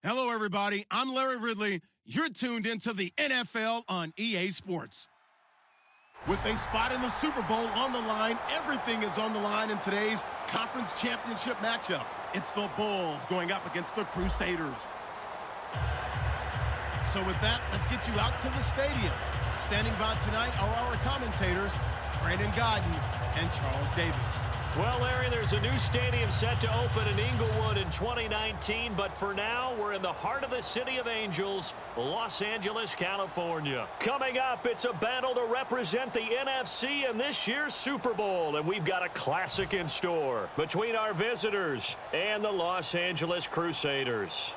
Hello, everybody. I'm Larry Ridley. You're tuned into the NFL on EA Sports. With a spot in the Super Bowl on the line, everything is on the line in today's conference championship matchup. It's the Bulls going up against the Crusaders. So with that, let's get you out to the stadium. Standing by tonight are our commentators, Brandon Godden and Charles Davis. Well, Larry, there's a new stadium set to open in Inglewood in 2019, but for now, we're in the heart of the City of Angels, Los Angeles, California. Coming up, it's a battle to represent the NFC in this year's Super Bowl, and we've got a classic in store between our visitors and the Los Angeles Crusaders.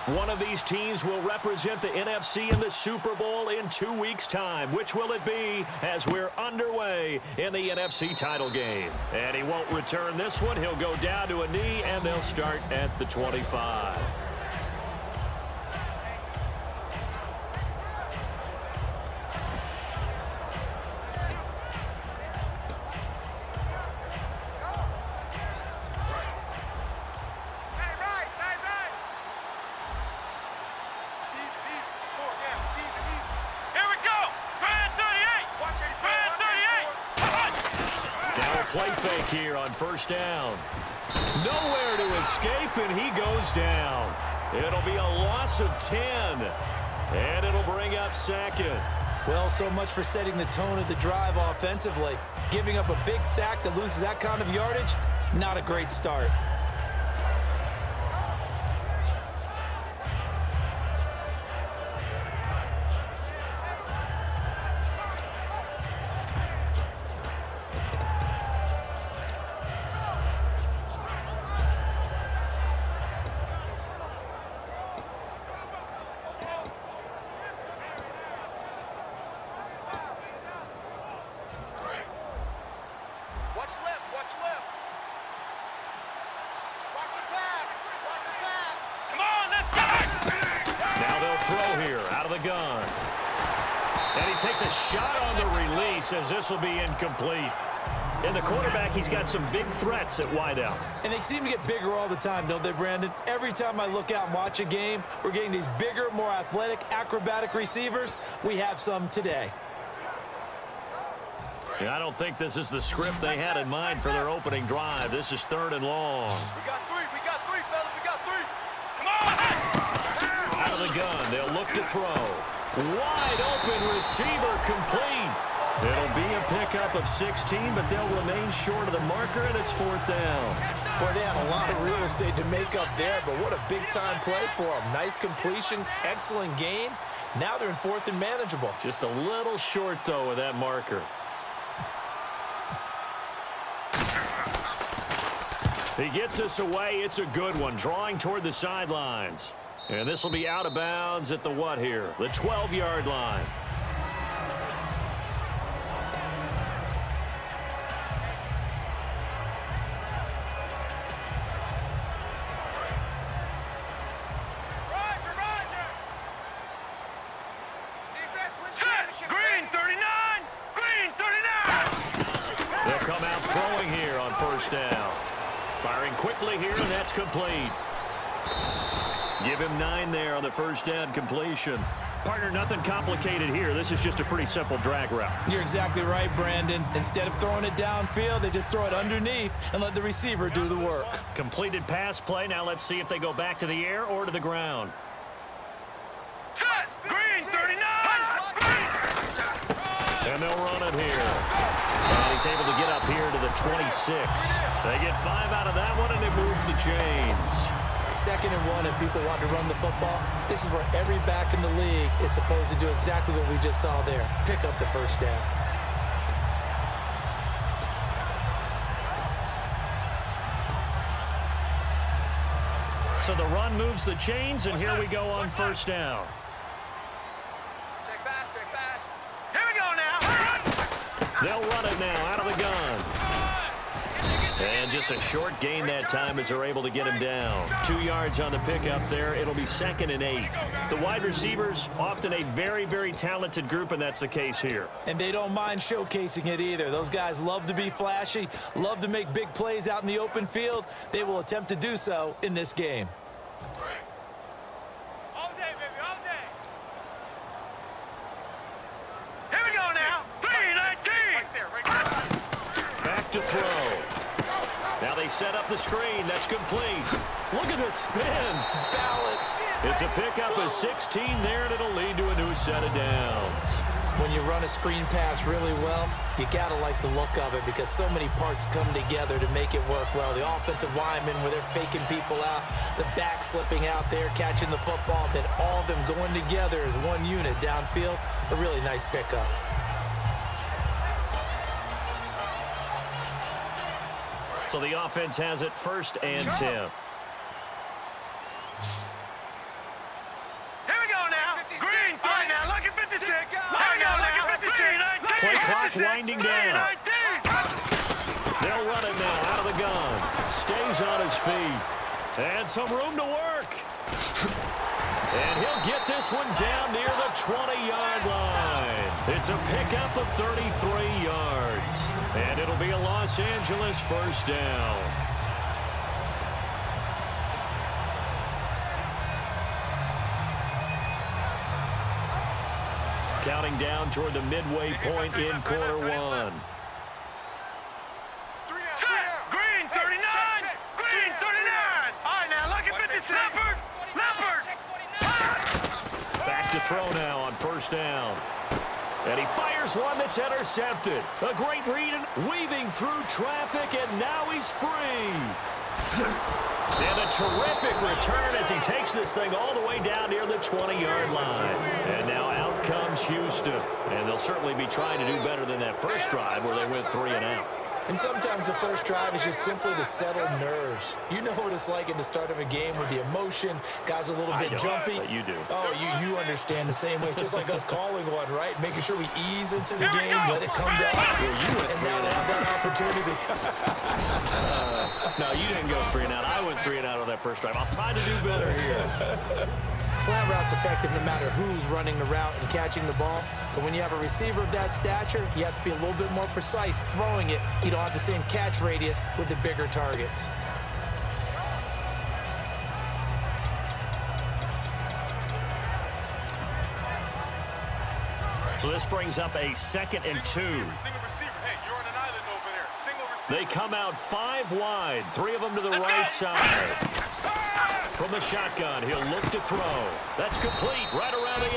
One of these teams will represent the NFC in the Super Bowl in 2 weeks' time. Which will it be as we're underway in the NFC title game? And he won't return this one. He'll go down to a knee, and they'll start at the 25. Play fake here on first down. Nowhere to escape, and he goes down. It'll be a loss of 10, and it'll bring up second. Well, so much for setting the tone of the drive offensively. Giving up a big sack that loses that kind of yardage, not a great start. Gun. And he takes a shot on the release as this will be incomplete. And the quarterback, he's got some big threats at wideout. And they seem to get bigger all the time, don't they, Brandon? Every time I look out and watch a game, we're getting these bigger, more athletic, acrobatic receivers. We have some today. Yeah, I don't think this is the script they had in mind for their opening drive. This is 3rd and long. We got three, fellas, we got three. Come on! Out of the gun, they'll look to throw. Wide open receiver complete. It'll be a pickup of 16, but they'll remain short of the marker, and it's 4th down. Boy, they have a lot of real estate to make up there, but what a big-time play for them. Nice completion, excellent gain. Now they're in 4th and manageable. Just a little short, though, of that marker. He gets us away. It's a good one, drawing toward the sidelines. And this will be out of bounds at the what here? The 12-yard line. Roger. Defense wins championship. Green 39. Green 39. They'll come out throwing here on first down. Firing quickly here, and that's complete. Give him 9 there on the first down completion. Partner, nothing complicated here. This is just a pretty simple drag route. You're exactly right, Brandon. Instead of throwing it downfield, they just throw it underneath and let the receiver do the work. Completed pass play. Now let's see if they go back to the air or to the ground. Set. Green 39. And they'll run it here. And he's able to get up here to the 26. They get 5 out of that one, and it moves the chains. 2nd and 1, and people want to run the football. This is where every back in the league is supposed to do exactly what we just saw there. Pick up the first down. So the run moves the chains, and here we go on first down. Check back. Here we go now. They'll run it now out of the gun. And just a short gain that time as they're able to get him down. 2 yards on the pickup there. It'll be 2nd and 8. The wide receivers, often a very, very talented group, and that's the case here. And they don't mind showcasing it either. Those guys love to be flashy, love to make big plays out in the open field. They will attempt to do so in this game. All day, baby, all day. Here we go now. 3-19. Right there, right there. Back to throw. Now they set up the screen. That's complete. Look at the spin. Balance. It's a pickup of 16 there, and it'll lead to a new set of downs. When you run a screen pass really well, you got to like the look of it because so many parts come together to make it work well. The offensive linemen, where they're faking people out, the back slipping out there, catching the football, then all of them going together as one unit downfield. A really nice pickup. So the offense has it 1st and 10. Here we go now. Green, fine now. Look at 56. Here we go, look at 56. Play clock winding down. They'll run it now out of the gun. Stays on his feet. And some room to work. And he'll get this one down near the 20-yard line. It's a pickup of 33 yards. And it'll be a Los Angeles 1st down. Counting down toward the midway point in quarter 1. Green, 39. Green, 39. All right, now look at 56. Leopard. Back to throw now on 1st down. And he fires one that's intercepted. A great read and weaving through traffic, and now he's free. And a terrific return as he takes this thing all the way down near the 20-yard line. And now out comes Houston. And they'll certainly be trying to do better than that first drive where they went 3 and out. And sometimes the first drive is just simply to settle nerves. You know what it's like at the start of a game with the emotion. Guys a little bit jumpy. But you do. Oh, you understand the same way. It's just like us calling one, right? Making sure we ease into the game, let it come to us. And now they have that opportunity. No, you didn't go 3 and out. I went 3 and out on that first drive. I'll try to do better here. Slant route's effective no matter who's running the route and catching the ball. But when you have a receiver of that stature, you have to be a little bit more precise throwing it. You don't have the same catch radius with the bigger targets. So this brings up a 2nd and 2. Single receiver. Hey, you're on an island over there. Single receiver. They come out 5 wide, 3 of them to the right side. From the shotgun, he'll look to throw. That's complete right around the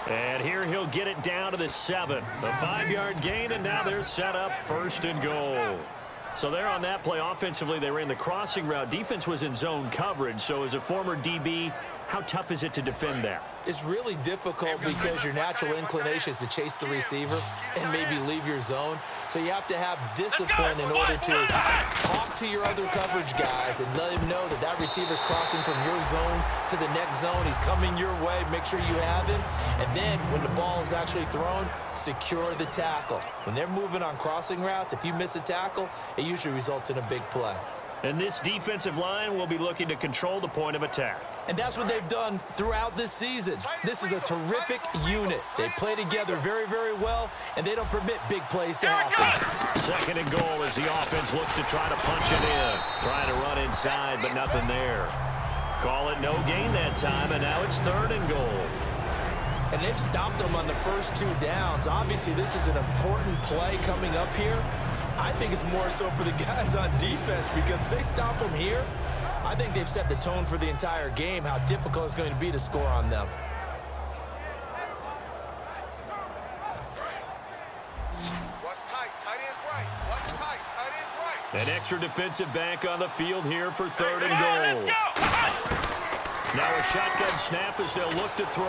8. And here he'll get it down to the 7. The 5-yard gain, and now they're set up 1st and goal. So there on that play, offensively, they ran the crossing route. Defense was in zone coverage. So as a former DB, how tough is it to defend that? It's really difficult because your natural inclination is to chase the receiver and maybe leave your zone. So you have to have discipline in order to talk to your other coverage guys and let him know that that receiver's crossing from your zone to the next zone. He's coming your way. Make sure you have him. And then when the ball is actually thrown, secure the tackle. When they're moving on crossing routes, if you miss a tackle, it usually results in a big play. And this defensive line will be looking to control the point of attack. And that's what they've done throughout this season. This is a terrific unit. They play together very, very well, and they don't permit big plays to happen. 2nd and goal as the offense looks to try to punch it in. Trying to run inside, but nothing there. Call it no gain that time, and now it's 3rd and goal. And they've stopped them on the first 2 downs. Obviously, this is an important play coming up here. I think it's more so for the guys on defense because if they stop them here, I think they've set the tone for the entire game, how difficult it's going to be to score on them. Watch tight. Tight ends right. Watch tight. Tight ends right. An extra defensive back on the field here for 3rd and goal. Now a shotgun snap as they'll look to throw.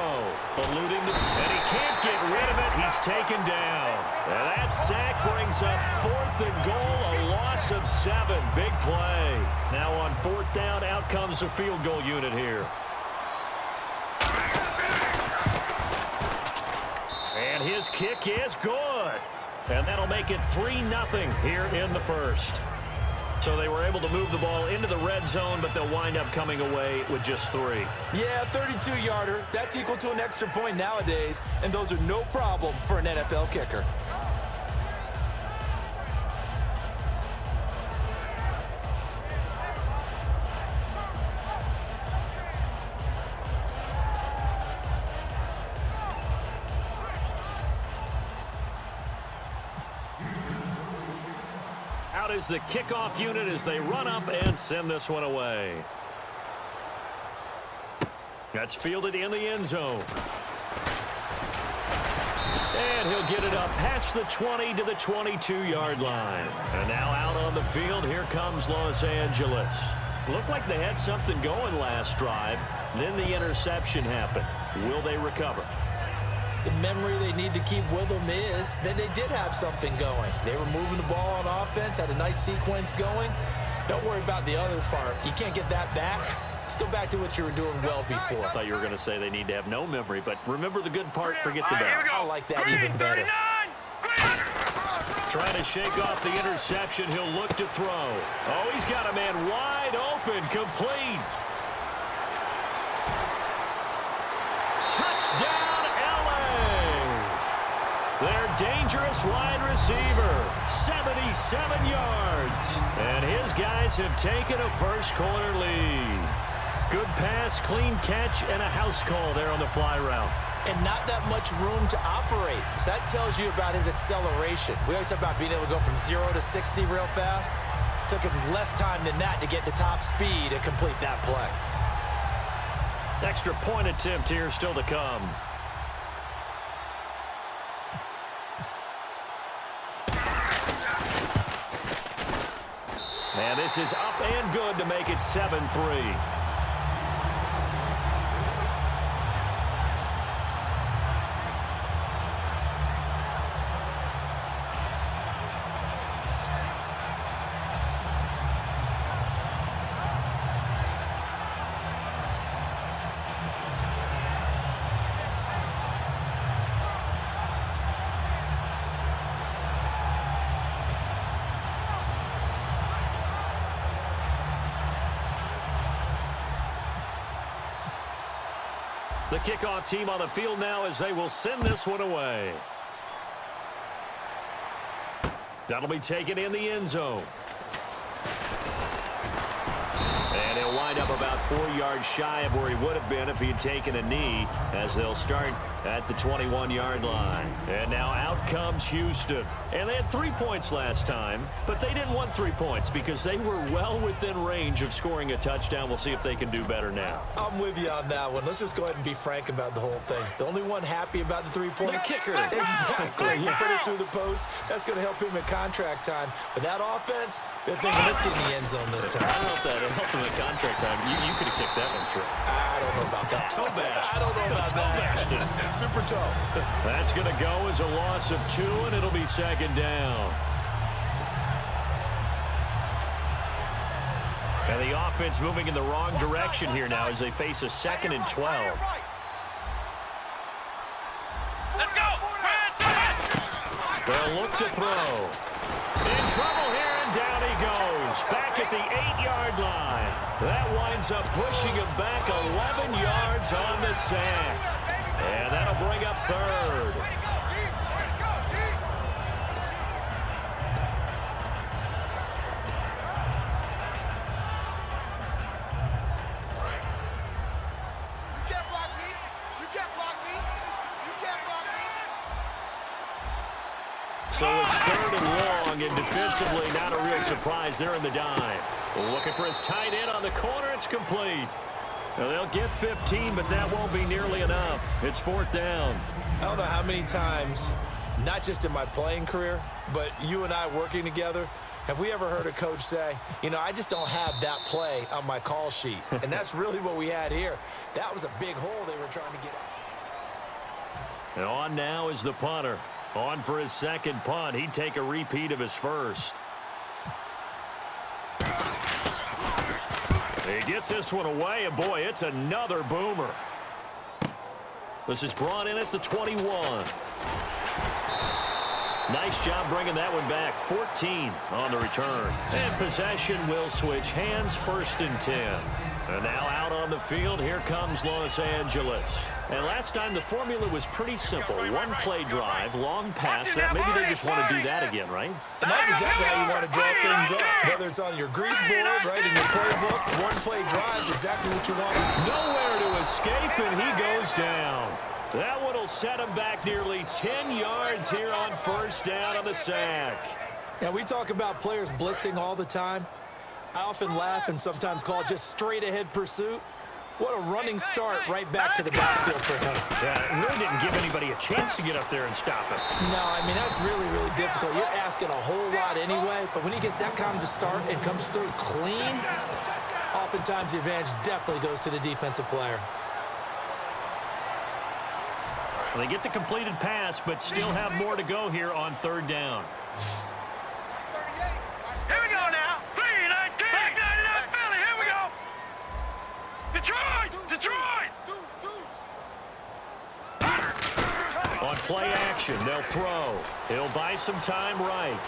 Eluding the... And he can't get rid of it. He's taken down. And that sack brings up 4th and goal, a loss of 7. Big play. Now on 4th down, out comes the field goal unit here. And his kick is good. And that'll make it 3-0 here in the first. So they were able to move the ball into the red zone, but they'll wind up coming away with just 3. Yeah, 32-yarder. That's equal to an extra point nowadays, and those are no problem for an NFL kicker. Out is the kickoff unit as they run up and send this one away. That's fielded in the end zone. And he'll get it up past the 20 to the 22-yard line. And now out on the field, here comes Los Angeles. Looked like they had something going last drive. Then the interception happened. Will they recover? The memory they need to keep with them is that they did have something going. They were moving the ball on offense, had a nice sequence going. Don't worry about the other part. You can't get that back. Let's go back to what you were doing well before. I thought you were going to say they need to have no memory, but remember the good part, forget the bad. I like that even better. Trying to shake off the interception. He'll look to throw. Oh, he's got a man wide open, complete. Touchdown, their dangerous wide receiver, 77 yards. And his guys have taken a first-quarter lead. Good pass, clean catch, and a house call there on the fly route. And not that much room to operate. So that tells you about his acceleration. We always talk about being able to go from 0 to 60 real fast. Took him less time than that to get to top speed and complete that play. Extra point attempt here still to come. And this is up and good to make it 7-3. The kickoff team on the field now as they will send this one away. That'll be taken in the end zone. And he'll wind up about 4 yards shy of where he would have been if he had taken a knee, as they'll start at the 21-yard line. And now out comes Houston. And they had 3 points last time, but they didn't want 3 points because they were well within range of scoring a touchdown. We'll see if they can do better now. I'm with you on that one. Let's just go ahead and be frank about the whole thing. The only one happy about the three-point. The kicker. Exactly. You put it through the post. That's going to help him in contract time. But that offense, they're thinking, let's get in the end zone this time. I don't know if that helped him in contract time. You could have kicked that one through. I don't know about that. Toe bash. I don't know about that. Super toe. That's going to go as a loss of 2, and it'll be second down. And the offense moving in the wrong direction here now as they face a 2nd and 12. Let's go! They'll look to throw. In trouble here, and down he goes. Back at the 8-yard line. That winds up pushing him back 11 yards on the sack. And that'll bring up 3rd. You can't block me. You can't block me. You can't block me. So it's 3rd and long, and defensively not a real surprise. They're in the dime. Looking for his tight end on the corner. It's complete. Now they'll get 15, but that won't be nearly enough. It's 4th down. I don't know how many times, not just in my playing career, but you and I working together, have we ever heard a coach say, you know, I just don't have that play on my call sheet. And that's really what we had here. That was a big hole they were trying to get. And on now is the punter. On for his 2nd punt. He'd take a repeat of his first. He gets this one away, and boy, it's another boomer. This is brought in at the 21. Nice job bringing that one back. 14 on the return. And possession will switch hands, 1st and 10. And now out on the field, here comes Los Angeles. And last time the formula was pretty simple. One-play drive, long pass. Maybe they just want to do that again, right? And that's exactly how you want to draw things up. Whether it's on your grease board, right, in your playbook, one-play drive is exactly what you want. Nowhere to escape, and he goes down. That one will set him back nearly 10 yards here on 1st down on the sack. Now, we talk about players blitzing all the time. I often laugh and sometimes call it just straight-ahead pursuit. What a running start right back to the backfield for him. Yeah, it really didn't give anybody a chance to get up there and stop him. No, I mean, that's really, really difficult. You're asking a whole lot anyway, but when he gets that kind of a start and comes through clean, oftentimes the advantage definitely goes to the defensive player. Well, they get the completed pass, but still have more to go here on 3rd down. Here we go now. 3-19. Back 99 Philly. Here we go. Detroit. Detroit. On play action, they'll throw. He'll buy some time right.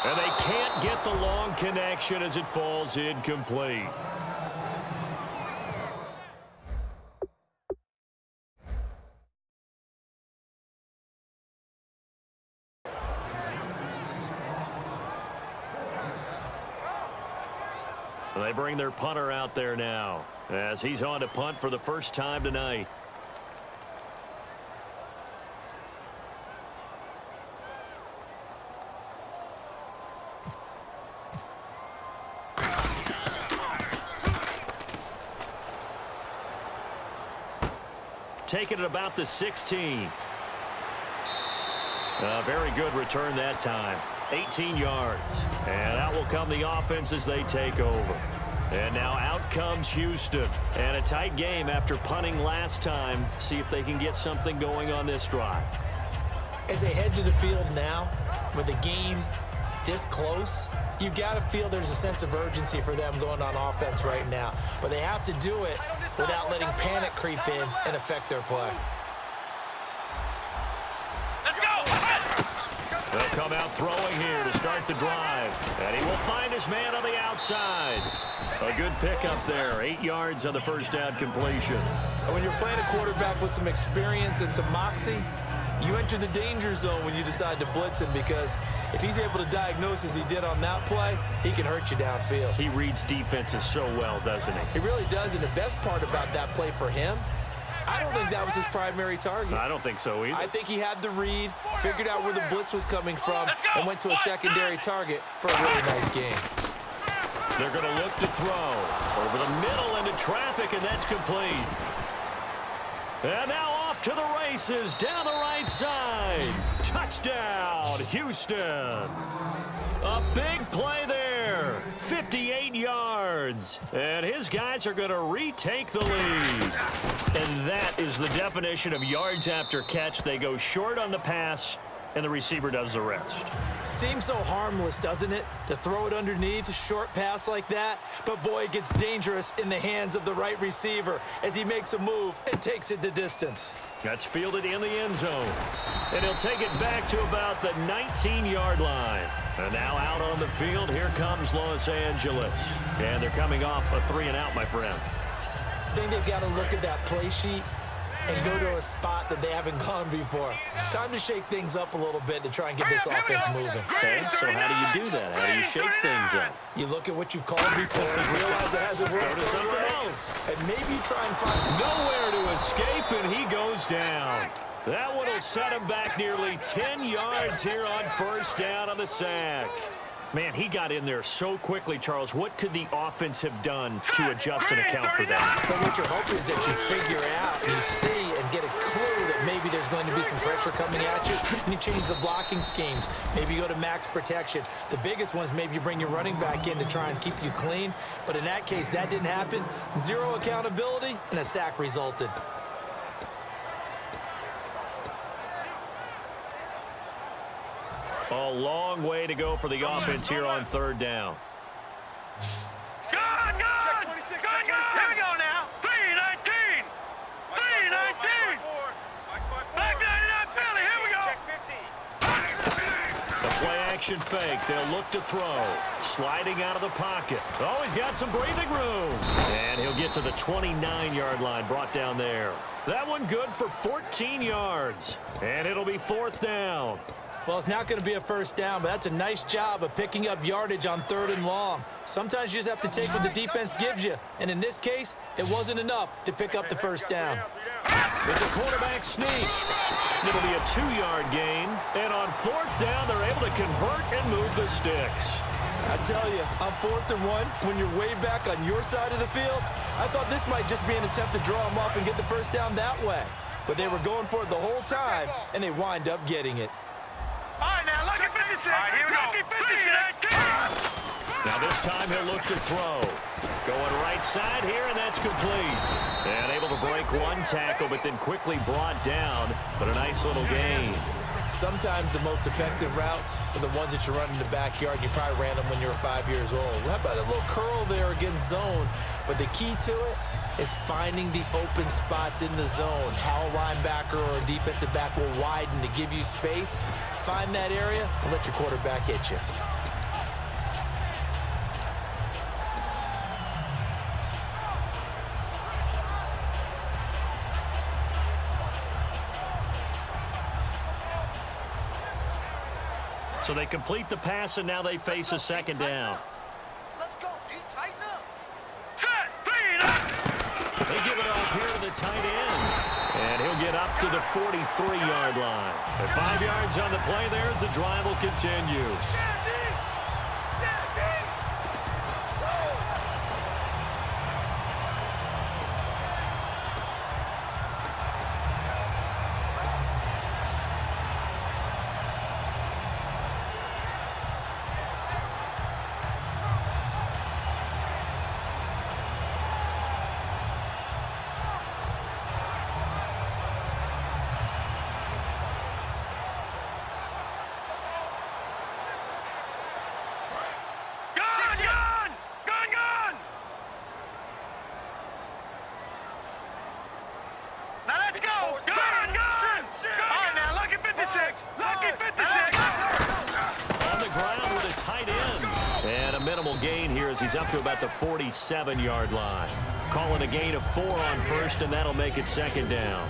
And they can't get the long connection as it falls incomplete. They bring their punter out there now as he's on to punt for the first time tonight. Taking it about the 16. A very good return that time. 18 yards. And out will come the offense as they take over. And now out comes Houston. And a tight game after punting last time. See if they can get something going on this drive. As they head to the field now, with the game this close, you've got to feel there's a sense of urgency for them going on offense right now. But they have to do it without letting panic creep in and affect their play. They'll come out throwing here to start the drive. And he will find his man on the outside. A good pickup there. 8 yards on the first down completion. And when you're playing a quarterback with some experience and some moxie, you enter the danger zone when you decide to blitz him, because if he's able to diagnose as he did on that play, he can hurt you downfield. He reads defenses so well, doesn't he? He really does, and the best part about that play for him, I don't think that was his primary target. I don't think so either. I think he had the read, figured out where the blitz was coming from, and went to a secondary target for a really nice game. They're going to look to throw over the middle into traffic, and that's complete. And now off to the races down the right side. Touchdown, Houston. A big play there. 58 yards. And his guys are going to retake the lead. And that is the definition of yards after catch. They go short on the pass, and the receiver does the rest. Seems so harmless, doesn't it, to throw it underneath, a short pass like that? But, boy, it gets dangerous in the hands of the right receiver as he makes a move and takes it the distance. That's fielded in the end zone. And he'll take it back to about the 19-yard line. And now out on the field, here comes Los Angeles. And they're coming off a 3-and-out, my friend. I think they've got to look at that play sheet and go to a spot that they haven't gone before. Time to shake things up a little bit to try and get this offense moving. Okay, so how do you do that? How do you shake things up? You look at what you've called before and realize it hasn't worked. Go to something else. And maybe try and find nowhere to escape, and he goes down. That one will set him back nearly 10 yards here on first down on the sack. Man, he got in there so quickly, Charles. What could the offense have done to adjust and account for that? But what you're hoping is that you figure out, and you see and get a clue that maybe there's going to be some pressure coming at you, and you change the blocking schemes. Maybe you go to max protection. The biggest one is maybe you bring your running back in to try and keep you clean. But in that case, that didn't happen. Zero accountability, and a sack resulted. A long way to go for the offense here on third down. Good! Here we go now. 3-19. 3-19. Back 99 Philly. Here we go. Play-action fake. They'll look to throw. Sliding out of the pocket. Oh, he's got some breathing room. And he'll get to the 29-yard line, brought down there. That one good for 14 yards. And it'll be 4th down. Well, it's not going to be a first down, but that's a nice job of picking up yardage on 3rd and long. Sometimes you just have to take what the defense gives you. And in this case, it wasn't enough to pick up the first down. It's a quarterback sneak. It'll be a 2-yard gain. And on 4th down, they're able to convert and move the sticks. I tell you, on 4th and 1, when you're way back on your side of the field, I thought this might just be an attempt to draw them up and get the first down that way. But they were going for it the whole time, and they wind up getting it. All right, now, look at 56. All right, here we go. 56. Now this time he'll look to throw. Going right side here, and that's complete. And able to break one tackle, but then quickly brought down. But a nice little gain. Sometimes the most effective routes are the ones that you run in the backyard. You probably ran them when you were 5 years old. How about a little curl there against zone? But the key to it is finding the open spots in the zone. How a linebacker or a defensive back will widen to give you space. Find that area and let your quarterback hit you. So they complete the pass, and now they face a 2nd down. Let's go, D. Tighten up. Set. Clean up. They give it off here to the tight end. And he'll get up to the 43-yard line. And 5 yards on the play there as the drive will continue. Yeah, D. Yeah, D. He's up to about the 47-yard line. Calling a gain of 4 on 1st, and that'll make it 2nd down.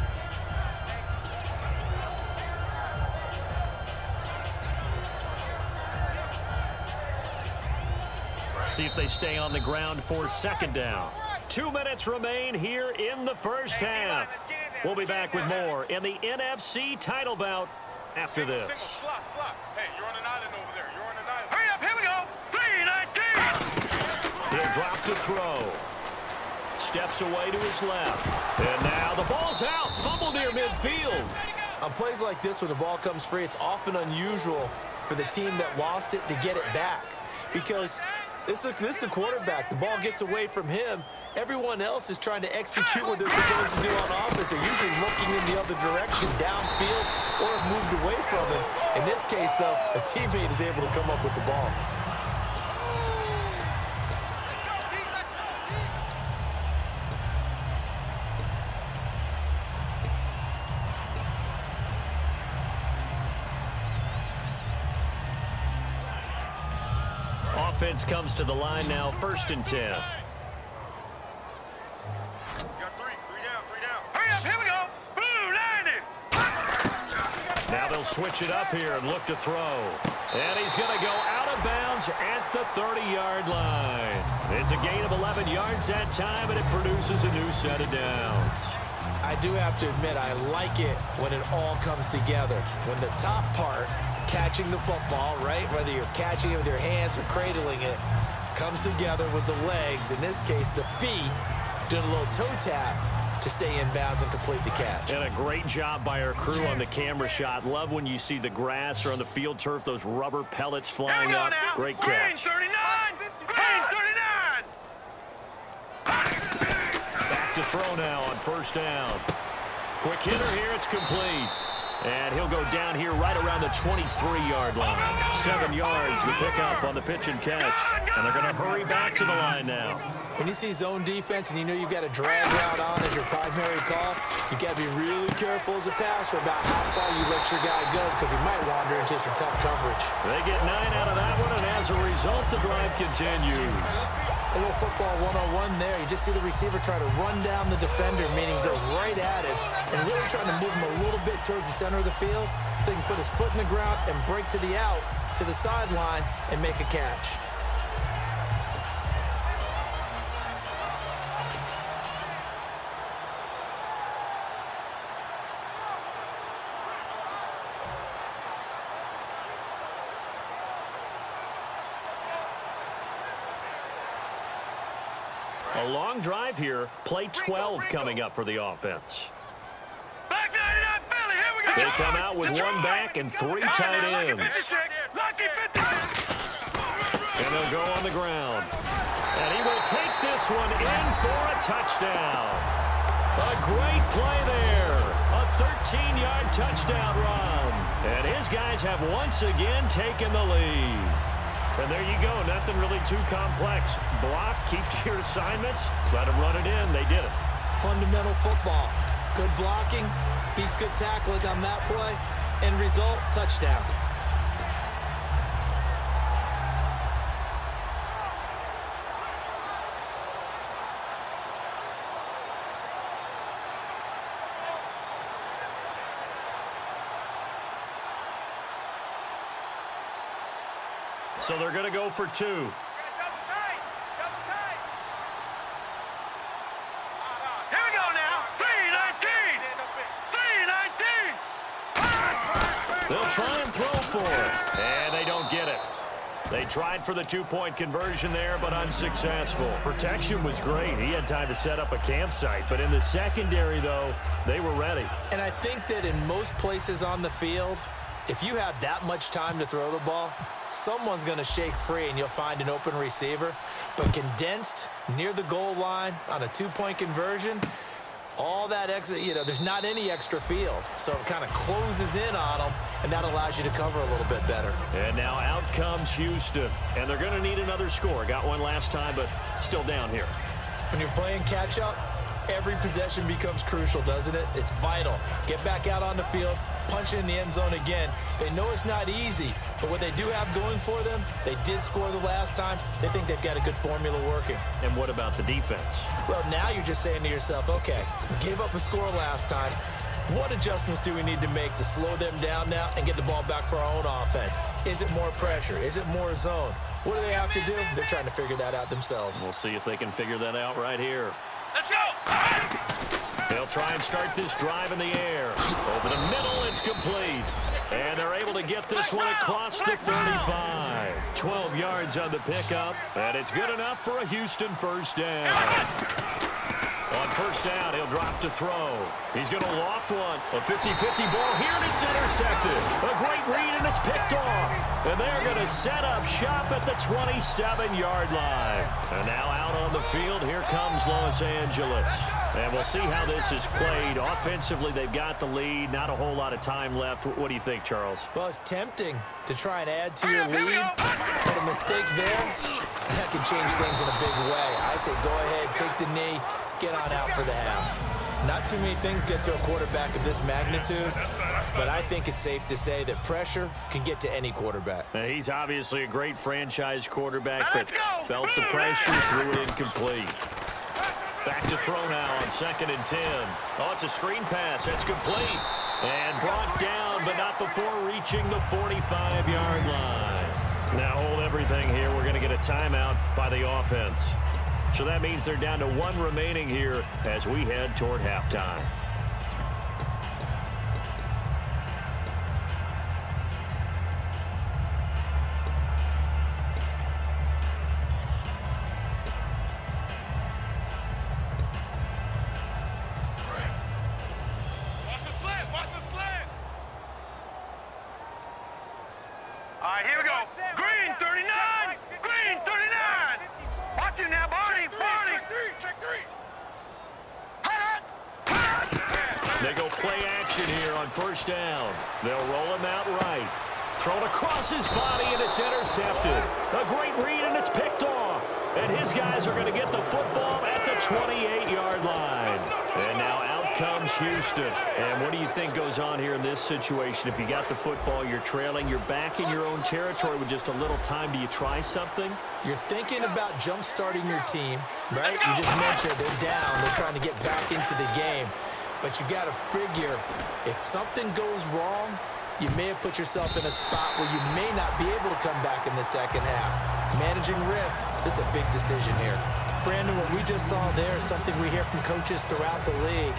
See if they stay on the ground for 2nd down. 2 minutes remain here in the first half. We'll be back with more in the NFC title bout after this. Slot. Hey, you're on an island over there. You're on an island. Hurry up, here we go. 3-19. He'll drop to throw. Steps away to his left. And now the ball's out. Fumble near midfield. On plays like this, when the ball comes free, it's often unusual for the team that lost it to get it back. Because this is the quarterback. The ball gets away from him. Everyone else is trying to execute what they're supposed to do on offense. They're usually looking in the other direction, downfield, or have moved away from him. In this case, though, a teammate is able to come up with the ball. Offense comes to the line now, 1st and 10. Got three down. Hurry up, here we go. Blue 90. Now they'll switch it up here and look to throw. And he's going to go out of bounds at the 30-yard line. It's a gain of 11 yards that time, and it produces a new set of downs. I do have to admit, I like it when it all comes together. When the top part, catching the football, right, whether you're catching it with your hands or cradling it, comes together with the legs, in this case the feet, doing a little toe tap to stay in bounds and complete the catch. And a great job by our crew on the camera shot. Love when you see the grass or on the field turf, those rubber pellets flying up. Great catch. Green 39. Green 39. Back to throw now on 1st down. Quick hitter here, it's complete. And he'll go down here right around the 23-yard line. 7 yards, the pickup on the pitch and catch. And they're going to hurry back to the line now. When you see zone defense and you know you've got a drag route on as your primary call, you got to be really careful as a passer about how far you let your guy go because he might wander into some tough coverage. They get 9 out of that one, and as a result, the drive continues. A little football 101 there. You just see the receiver try to run down the defender, meaning he goes right at it, and really trying to move him a little bit towards the center of the field so he can put his foot in the ground and break to the out, to the sideline, and make a catch. A long drive here. Play 12 coming up for the offense. Back 99 Philly, here we go. They come out with one back and 3 tight ends. Lucky 56. And they'll go on the ground. And he will take this one in for a touchdown. A great play there. A 13-yard touchdown run. And his guys have once again taken the lead. And there you go. Nothing really too complex. Block, keep to your assignments, let them run it in. They did it. Fundamental football. Good blocking, beats good tackling on that play. End result, touchdown. So they're going to go for 2. Double tight. Double tight. Here we go now. 319. 319. They'll try and throw for it. And they don't get it. They tried for the 2-point conversion there, but unsuccessful. Protection was great. He had time to set up a campsite. But in the secondary, though, they were ready. And I think that in most places on the field, if you have that much time to throw the ball, someone's going to shake free and you'll find an open receiver. But condensed near the goal line on a 2-point conversion, all that extra, there's not any extra field. So it kind of closes in on them, and that allows you to cover a little bit better. And now out comes Houston. And they're going to need another score. Got one last time, but still down here. When you're playing catch-up, every possession becomes crucial, doesn't it? It's vital. Get back out on the field, punch it in the end zone again. They know it's not easy, but what they do have going for them, they did score the last time. They think they've got a good formula working. And what about the defense? Well, now you're just saying to yourself, okay, we gave up a score last time. What adjustments do we need to make to slow them down now and get the ball back for our own offense? Is it more pressure? Is it more zone? What do they have to do? They're trying to figure that out themselves. We'll see if they can figure that out right here. Let's go. They'll try and start this drive in the air. Over the middle, it's complete. And they're able to get this one across the 35. 12 yards on the pickup. And it's good enough for a Houston first down. On first down, he'll drop to throw. He's going to loft one. A 50-50 ball here, and it's intercepted. A great read, and it's picked off. And they're going to set up shop at the 27-yard line. And now out on the field, here comes Los Angeles. And we'll see how this is played. Offensively, they've got the lead. Not a whole lot of time left. What do you think, Charles? Well, it's tempting to try and add to your lead, but a mistake there, that can change things in a big way. I say go ahead, take the knee, get on out for the half. Not too many things get to a quarterback of this magnitude, but I think it's safe to say that pressure can get to any quarterback. He's obviously a great franchise quarterback, but felt the pressure, threw it incomplete. Back to throw now on 2nd and 10. Oh, it's a screen pass. That's complete. And brought down, but not before reaching the 45-yard line. Now hold everything here. We're going to get a timeout by the offense. So that means they're down to 1 remaining here as we head toward halftime. Watch the slant. Watch the slant. All right, here we go. Green 39. Green 39. Watch it now, Barney. Barney. Check three. They go play action here on first down. They'll roll him out right. Thrown across his body, and it's intercepted. A great read, and it's picked off. And his guys are going to get the football at the 28-yard line. And now out comes Houston. And what do you think goes on here in this situation? If you got the football, you're trailing, you're back in your own territory with just a little time. Do you try something? You're thinking about jump-starting your team, right? You just mentioned they're down. They're trying to get back into the game. But you got to figure if something goes wrong, you may have put yourself in a spot where you may not be able to come back in the second half. Managing risk, this is a big decision here. Brandon, what we just saw there is something we hear from coaches throughout the league.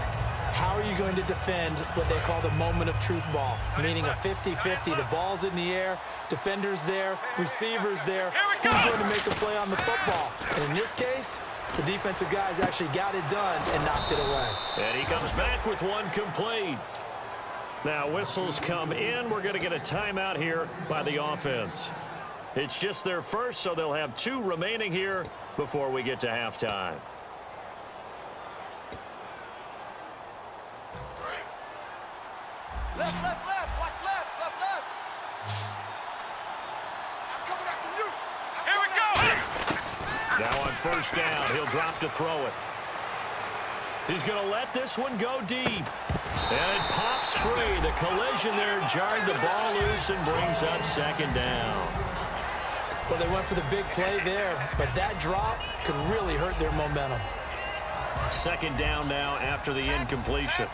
How are you going to defend what they call the moment of truth ball, meaning a 50-50? The ball's in the air, defenders there, receivers there. Who's going to make a play on the football? And in this case, the defensive guys actually got it done and knocked it away. And he comes back with one complete. Now whistles come in. We're going to get a timeout here by the offense. It's just their first, so they'll have 2 remaining here before we get to halftime. Left, left, left. Watch left, left, left. I'm coming after you. Here we go. Now on first down, he'll drop to throw it. He's going to let this one go deep. And it pops free. The collision there jarred the ball loose and brings up second down. Well, they went for the big play there, but that drop could really hurt their momentum. Second down now after the incompletion.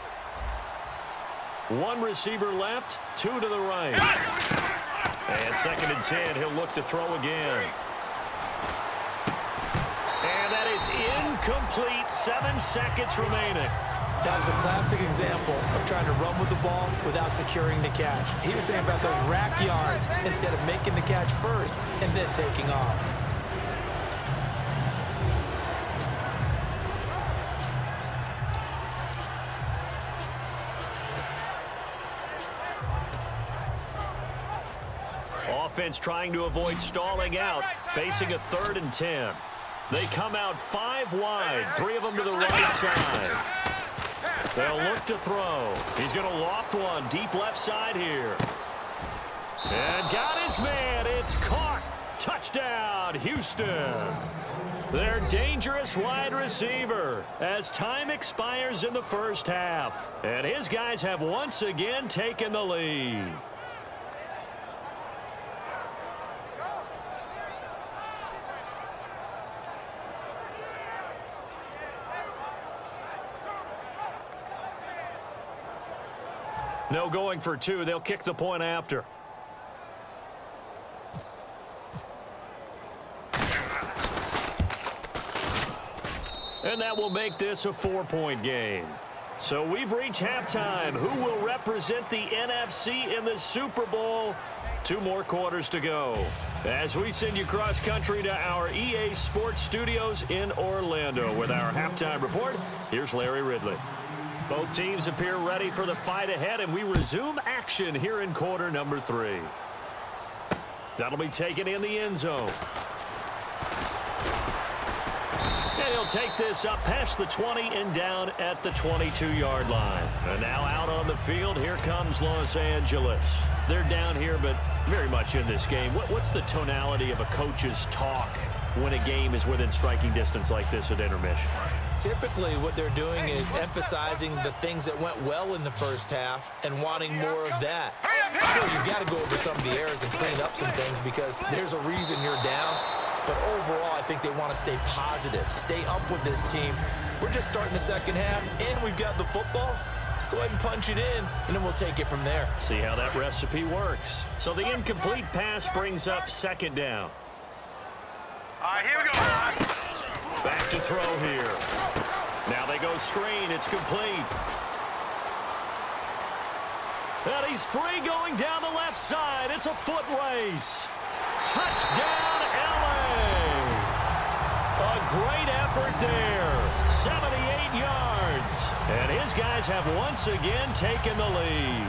1 receiver left, 2 to the right. And second and 10, he'll look to throw again. And that is incomplete. 7 seconds remaining. That was a classic example of trying to run with the ball without securing the catch. He was thinking about those rack yards instead of making the catch first and then taking off. Offense trying to avoid stalling out, facing a 3rd and 10. They come out 5 wide, 3 of them to the right side. They'll look to throw. He's going to loft one deep left side here. And got his man. It's caught. Touchdown, Houston. Their dangerous wide receiver as time expires in the first half. And his guys have once again taken the lead. No going for 2. They'll kick the point after. And that will make this a 4-point game. So we've reached halftime. Who will represent the NFC in the Super Bowl? 2 more quarters to go. As we send you cross country to our EA Sports Studios in Orlando with our halftime report, here's Larry Ridley. Both teams appear ready for the fight ahead, and we resume action here in quarter number 3. That'll be taken in the end zone. And he'll take this up past the 20 and down at the 22-yard line. And now out on the field, here comes Los Angeles. They're down here, but very much in this game. What's the tonality of a coach's talk when a game is within striking distance like this at intermission? Typically, what they're doing is emphasizing the things that went well in the first half and wanting more of that. Sure, you've got to go over some of the errors and clean up some things because there's a reason you're down. But overall, I think they want to stay positive, stay up with this team. We're just starting the second half, and we've got the football. Let's go ahead and punch it in, and then we'll take it from there. See how that recipe works. So the incomplete pass brings up second down. All right, here we go. Back to throw here. Now they go screen. It's complete. And he's free going down the left side. It's a foot race. Touchdown, LA. A great effort there. 78 yards. And his guys have once again taken the lead.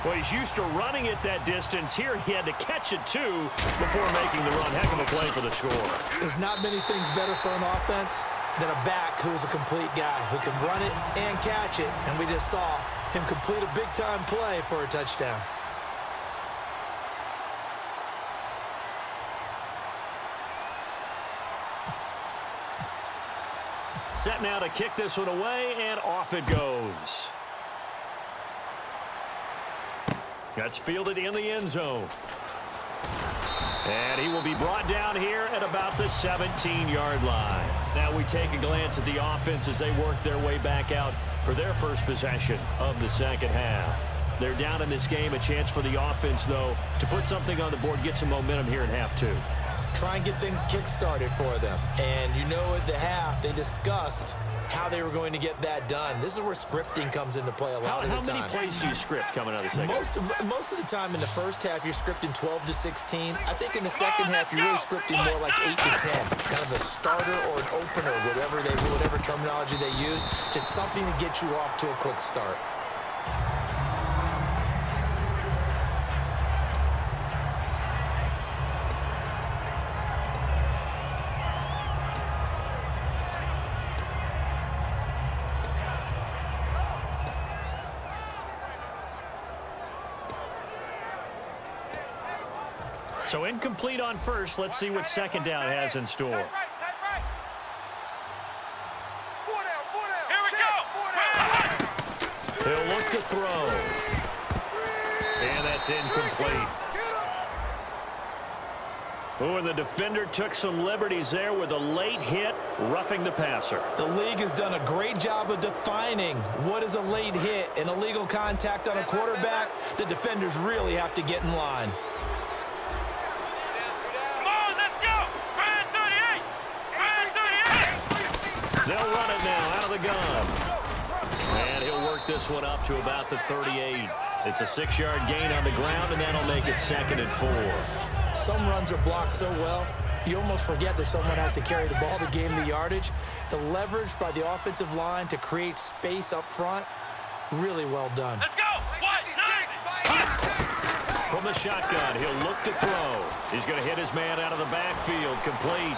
Well, he's used to running it that distance. Here he had to catch it, too, before making the run. Heck of a play for the score. There's not many things better for an offense than a back who is a complete guy who can run it and catch it. And we just saw him complete a big-time play for a touchdown. Set now to kick this one away, and off it goes. That's fielded in the end zone. And he will be brought down here at about the 17-yard line. Now we take a glance at the offense as they work their way back out for their first possession of the second half. They're down in this game. A chance for the offense, though, to put something on the board, get some momentum here in half two. Try and get things kick-started for them. And you know at the half, they discussed how they were going to get that done. This is where scripting comes into play a lot of the time. How many plays do you script coming out of the second? Most of the time in the first half, you're scripting 12 to 16. I think in the second half, you're really scripting more like 8 to 10. Kind of a starter or an opener, whatever terminology they use. Just something to get you off to a quick start. So incomplete on first. Let's see what second down has in store. Here we go. He'll look to throw. And that's incomplete. Oh, and the defender took some liberties there with a late hit, roughing the passer. The league has done a great job of defining what is a late hit. An illegal contact on a quarterback, the defenders really have to get in line. They'll run it now out of the gun. And he'll work this one up to about the 38. It's a 6-yard gain on the ground, and that'll make it 2nd and 4. Some runs are blocked so well, you almost forget that someone has to carry the ball to gain the yardage. The leverage by the offensive line to create space up front, really well done. Let's go. From the shotgun, he'll look to throw. He's going to hit his man out of the backfield, complete.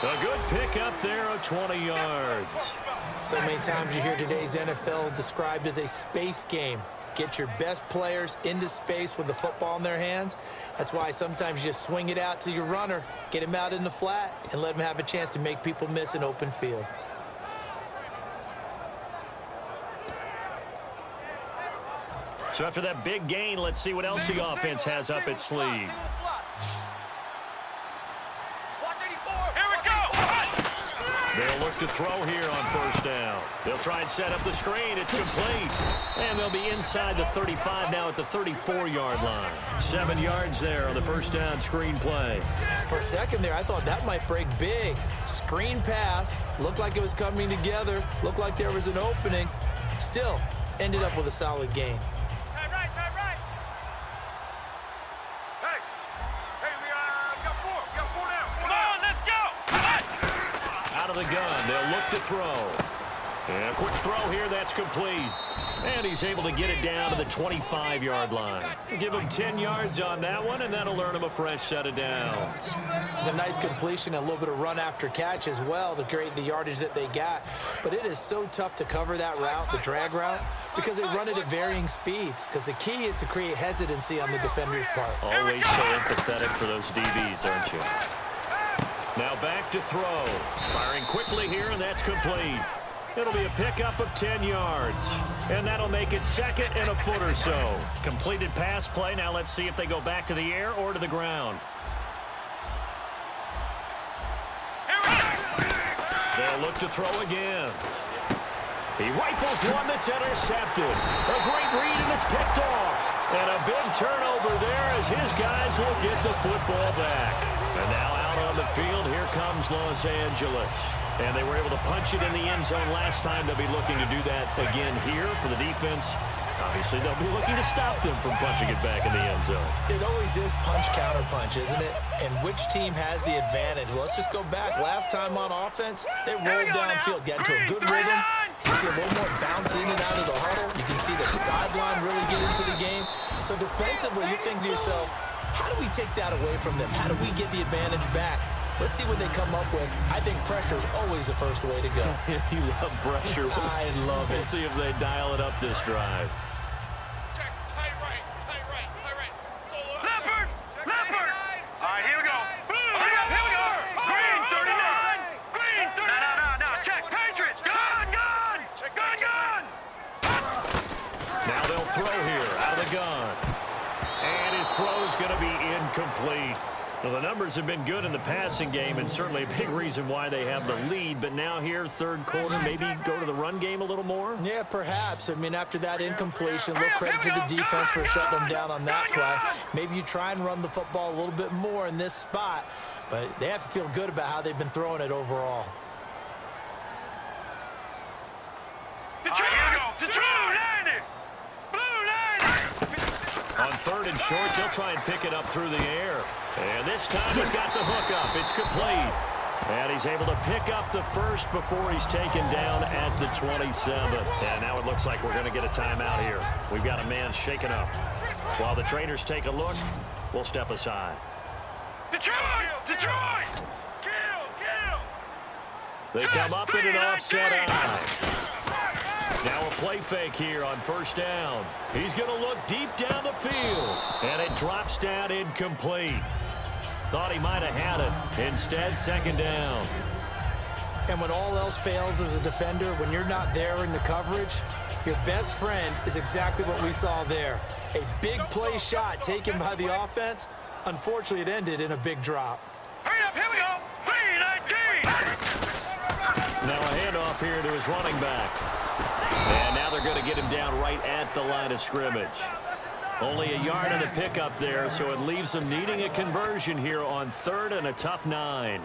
A good pickup there of 20 yards. So many times you hear today's NFL described as a space game. Get your best players into space with the football in their hands. That's why sometimes you just swing it out to your runner, get him out in the flat, and let him have a chance to make people miss an open field. So after that big gain, let's see what else the offense has up its sleeve. They'll look to throw here on first down. They'll try and set up the screen. It's complete. And they'll be inside the 35 now at the 34-yard line. 7 yards there on the first down screen play. For a second there, I thought that might break big. Screen pass. Looked like it was coming together. Looked like there was an opening. Still, ended up with a solid gain. The gun. They'll look to throw. And a quick throw here. That's complete. And he's able to get it down to the 25-yard line. Give him 10 yards on that one, and that'll earn him a fresh set of downs. It's a nice completion, a little bit of run after catch as well to create the yardage that they got. But it is so tough to cover that route, the drag route, because they run it at varying speeds. Because the key is to create hesitancy on the defender's part. Always so empathetic for those DBs, aren't you? Now back to throw. Firing quickly here, and that's complete. It'll be a pickup of 10 yards. And that'll make it 2nd and a foot or so. Completed pass play. Now let's see if they go back to the air or to the ground. They'll look to throw again. He rifles one that's intercepted. A great read, and it's picked off. And a big turnover there as his guys will get the football back. And now out on the field, here comes Los Angeles. And they were able to punch it in the end zone last time. They'll be looking to do that again here for the defense. Obviously, they'll be looking to stop them from punching it back in the end zone. It always is punch-counter-punch, isn't it? And which team has the advantage? Well, let's just go back. Last time on offense, they rolled downfield, got into a good rhythm. You see a little more bounce in and out of the huddle. You can see the sideline really get into the game. So defensively, you think to yourself, how do we take that away from them? How do we get the advantage back? Let's see what they come up with. I think pressure is always the first way to go. You love pressure. I love it. We'll see if they dial it up this drive. Check, tight right, tight right, tight right. Solo out Leopard! there. Check, Leopard! 39. All right, here we go. Blue, Hurry up, here we go. Green, 39. Green, 39. No. Check, Patriots. Gun. Gun. Now they'll throw here out of the gun. And his throw's going to be incomplete. Well, the numbers have been good in the passing game, and certainly a big reason why they have the lead. But now here, third quarter, maybe go to the run game a little more? Yeah, perhaps. I mean, after that incompletion, a little credit to the defense for shutting them down on that play. Maybe you try and run the football a little bit more in this spot, but they have to feel good about how they've been throwing it overall. Detroit. On third and short, they'll try and pick it up through the air. And this time he's got the hook up. It's complete. And he's able to pick up the first before he's taken down at the 27. And now it looks like we're going to get a timeout here. We've got a man shaken up. While the trainers take a look, we'll step aside. Detroit. Kill. They come up in an offset eye. Now a play fake here on first down. He's going to look deep down the field. And it drops down incomplete. Thought he might have had it. Instead, second down. And when all else fails as a defender, when you're not there in the coverage, your best friend is exactly what we saw there. A big play shot taken by the offense. Unfortunately, it ended in a big drop. Hurry up, here we go. 3-19. Now a handoff here to his running back. And now they're going to get him down right at the line of scrimmage. Only a yard on the pickup there, so it leaves them needing a conversion here on third and a tough 9.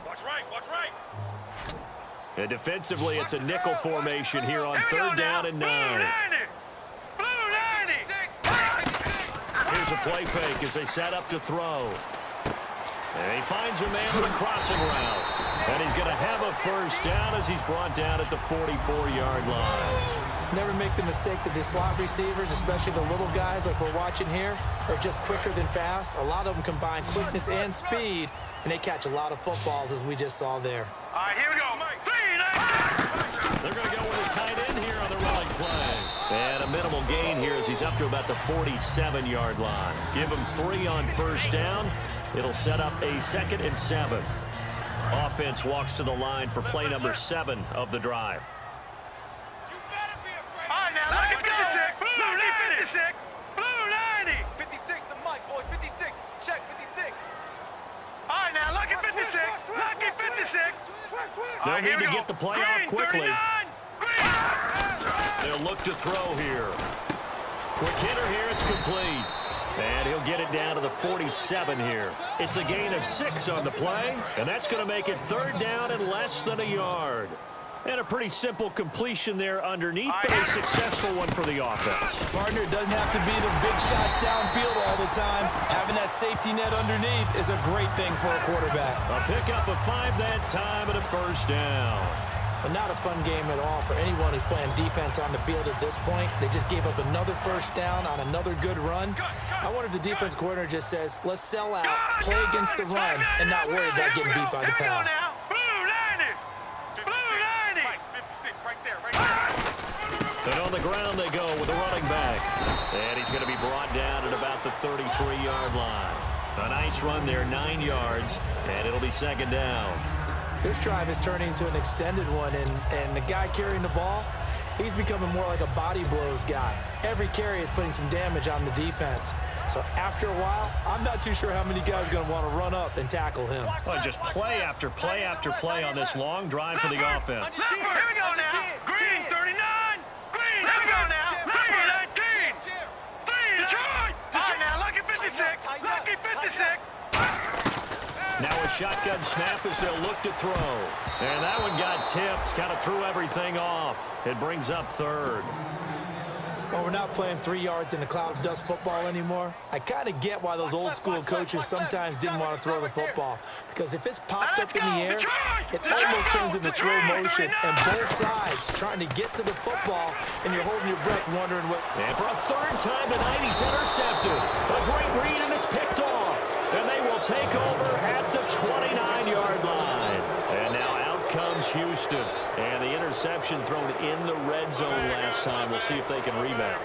Watch right. And defensively, it's a nickel formation here on third down and 9. Blue 90. Here's a play fake as they set up to throw. And he finds a man with a crossing route. And he's going to have a first down as he's brought down at the 44-yard line. Never make the mistake that the slot receivers, especially the little guys like we're watching here, are just quicker than fast. A lot of them combine quickness and speed, and they catch a lot of footballs, as we just saw there. All right, here we go. 3-19. They're going to go with a tight end here on the running play. And a minimal gain here as he's up to about the 47-yard line. Give him 3 on first down. It'll set up a 2nd and 7. Offense walks to the line for play number 7 of the drive. All right, now, look at 56. Blue 56. Blue 90. 56, the mic, boys. 56. Check 56. All right, now, look at 56. Lucky 56. They'll need to get the play off quickly. They'll look to throw here. Quick hitter here, it's complete. And he'll get it down to the 47 here. It's a gain of 6 on the play, and that's going to make it third down and less than a yard. And a pretty simple completion there underneath, but a successful one for the offense. Partner, it doesn't have to be the big shots downfield all the time. Having that safety net underneath is a great thing for a quarterback. A pickup of 5 that time and a first down. But not a fun game at all for anyone who's playing defense on the field at this point. They just gave up another first down on another good run. I wonder if the defense coordinator just says, let's sell out, play against the run, and not worry about getting beat by the pass. And on the ground they go with the running back. And he's going to be brought down at about the 33-yard line. A nice run there, 9 yards, and it'll be second down. This drive is turning into an extended one, and the guy carrying the ball, he's becoming more like a body blows guy. Every carry is putting some damage on the defense. So after a while, I'm not too sure how many guys are going to want to run up and tackle him. Well, just play after play after play on this long drive for the offense. Here we go now. Green 39. Green. Here we go now. Number 19. Detroit. All right, now lucky 56. Lucky 56. Now a shotgun snap as they'll look to throw. And that one got tipped, kind of threw everything off. It brings up third. Well, we're not playing 3 yards in a cloud of dust football anymore. I kind of get why those old school coaches sometimes didn't want to throw the football. Because if it's popped up in the air, it almost turns into slow motion. And both sides trying to get to the football, and you're holding your breath wondering what... And for a third time tonight, he's intercepted. A great read, and it's picked off. And they will take over at the 29-yard line. And now out comes Houston. And the interception thrown in the red zone last time. We'll see if they can rebound.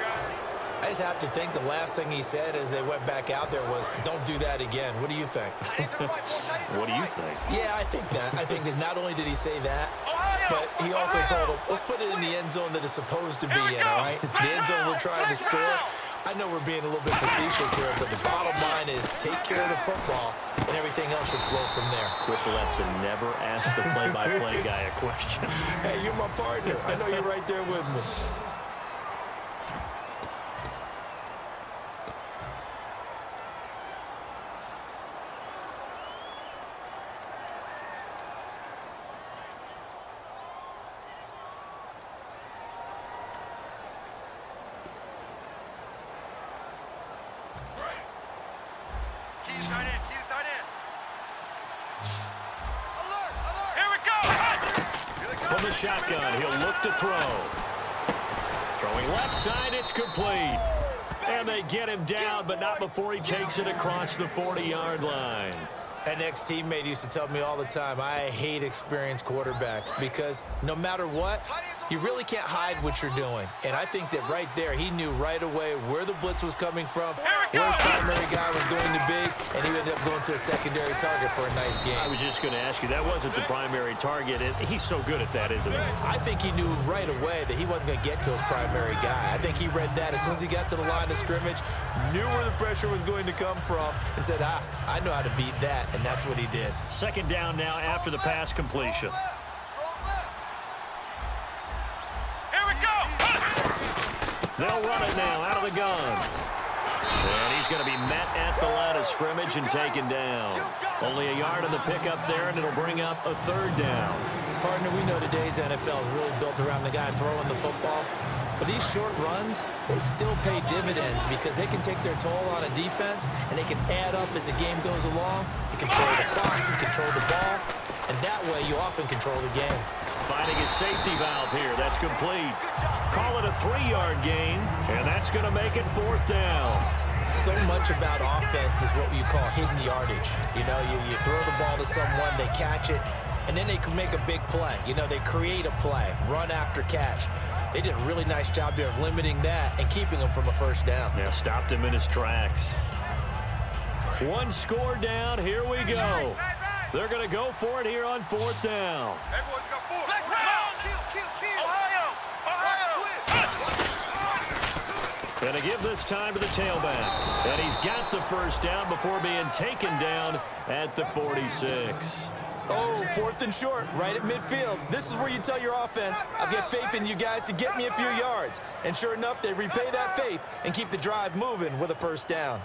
I just have to think the last thing he said as they went back out there was, don't do that again. What do you think? What do you think? Yeah, I think that. I think that not only did he say that, but he also told him, let's put it in the end zone that it's supposed to be in, all right? The end zone we're trying to score. I know we're being a little bit facetious here, but the bottom line is take care of the football, and everything else should flow from there. Quick lesson, never ask the play-by-play guy a question. Hey, you're my partner. I know you're right there with me. From the shotgun, he'll look to throw. Throwing left side, it's complete. And they get him down, but not before he takes it across the 40-yard line. An ex-teammate used to tell me all the time, I hate experienced quarterbacks because no matter what, you really can't hide what you're doing. And I think that right there, he knew right away where the blitz was coming from, where his primary guy was going to be, and he ended up going to a secondary target for a nice game. I was just going to ask you, that wasn't the primary target. He's so good at that, isn't he? I think he knew right away that he wasn't going to get to his primary guy. I think he read that as soon as he got to the line of scrimmage, knew where the pressure was going to come from, and said, I know how to beat that. And that's what he did. Second down now after the pass completion. Here we go. They'll run it now out of the gun. And he's going to be met at the line of scrimmage and taken down. Only a yard on the pickup there, and it'll bring up a third down. Partner, we know today's NFL is really built around the guy throwing the football. But these short runs, they still pay dividends because they can take their toll on a defense, and they can add up as the game goes along. You control the clock, you control the ball, and that way you often control the game. Finding his safety valve here. That's complete. Call it a 3-yard gain, and that's going to make it fourth down. So much about offense is what you call hidden yardage. You know, you throw the ball to someone, they catch it, and then they can make a big play. You know, they create a play, run after catch. They did a really nice job there of limiting that and keeping him from a first down. Yeah, stopped him in his tracks. One score down. Here we go. They're going to go for it here on fourth down. Everyone's got 4. Let's go. Kill. Ohio. And to give this time to the tailback. And he's got the first down before being taken down at the 46. Oh, fourth and short, right at midfield. This is where you tell your offense, I've got faith in you guys to get me a few yards. And sure enough, they repay that faith and keep the drive moving with a first down.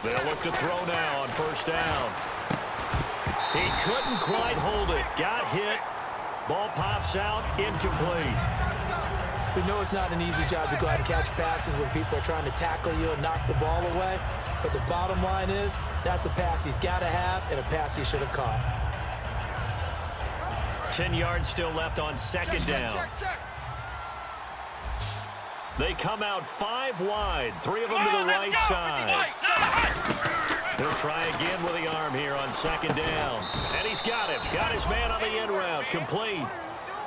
They'll look to throw now on first down. He couldn't quite hold it. Got hit. Ball pops out. Incomplete. We know it's not an easy job to go out and catch passes when people are trying to tackle you and knock the ball away. But the bottom line is, that's a pass he's got to have and a pass he should have caught. 10 yards still left on second down. Check. They come out 5 wide. 3 of them to the right side. He'll try again with the arm here on second down. And he's got him. Got his man on the end route. Complete.